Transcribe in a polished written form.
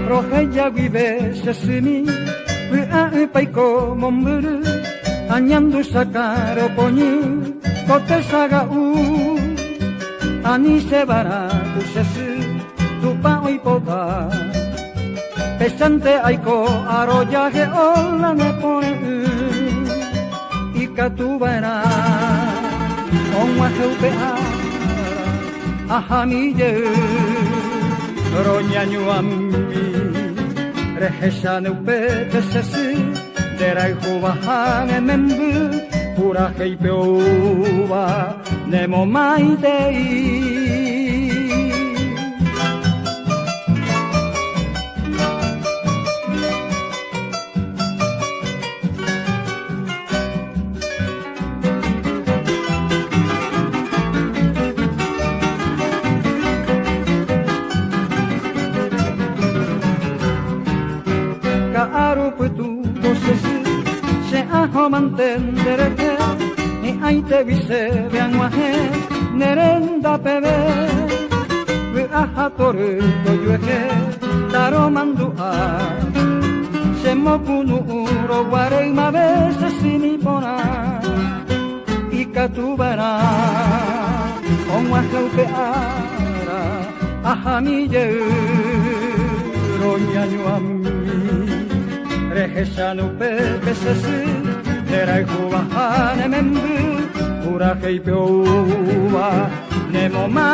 Roheya vive sesimi, paiko momburu, añandu sakaro poñi, kote saga ani se bara tu sesu, tu pa oipoka. Pesante aiko arroyaje ola ne pone ika tu bara, onwa heupe ahamije, roñañu ammi. Rehesane upete sesi, derai huvahane membu, pura heipeuva, nemo maitei. Mantendere que ni ai te vise vean wahe nerenda pebe we aha toru to yuehe taro mandu a semo kunu uro ware ma veces sini pona ikatubara on wahe pe ara aha mi je ronya nyuami rehesanu pepe sesi Derai huvahane membu, pura heipeuva, nemo ma